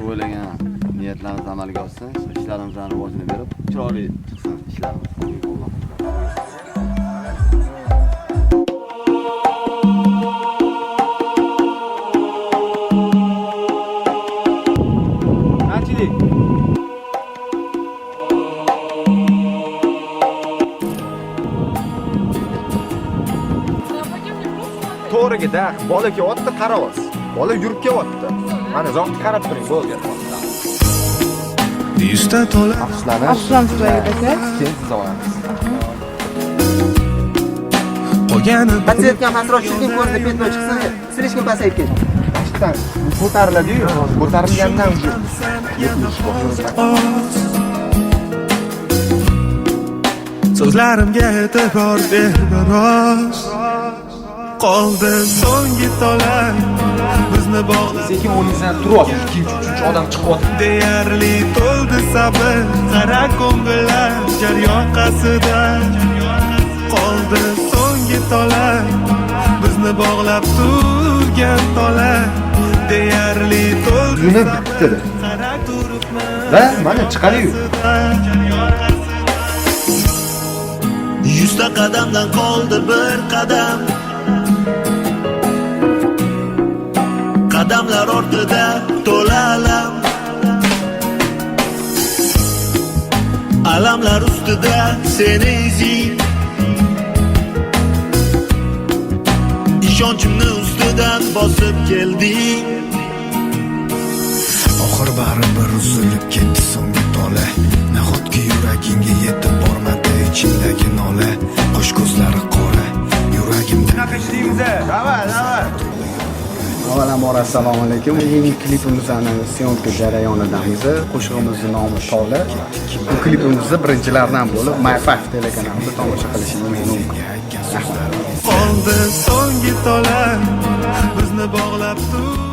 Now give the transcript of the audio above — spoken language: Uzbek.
shu o'ylagan niyatlarimizni amalga oshsin, ishlarimizning rivojini berib, chiroyli chiqsin ishlarimiz. To'g'riga-da, bola kelyapti, qaroz. Bola yurib kelyapti. Mana zoqni qarab turing, bo'ldi. Afsuslanish tufayli Keyin siz olasiz. Patsiyentga hasrat tushgan ko'zda petno chiqsa, silishga pasayib ketdi. Ashtan ko'tariladi-yu, ko'tarilgandan So'zlarimga e'tibor ber biroz. Qoldi so'nggi tola bizni bog'lab. sekin o'rningizdan turyapsiz, ikkinchi, uchinchi odam chiqyapti. Deyarli to'ldi sabr, qara ko'ngillar jar yoqasida. Qoldi so'nggi tola bizni bog'lab turgan tola. Deyarli to'ldi Yuni bitdi. Va mana chiqadi-yu. 100 ta qadamdan qoldi bir qadam. Qadamlar ortida to'la alam. Alamlar ustida seni izing. Ishonchimni ustidan bosib kelding. Oxir baribir uzilib ketdi so'nggi tola. Nahotki yuragingga yetib bormadi ichimdagi nola. Qo'sh ko'zlari qora, yuragimda Avvalambor assalomu alaykum. Yangi klipimizni syomka jarayonidamiz. Qo'shig'imizning nomi Tola. Bu klipimizni birinchilardan bo'lib My5 telekanalida tomosha qilishingiz mumkin. qoldi so'nggi tola bizni bog'lab tur.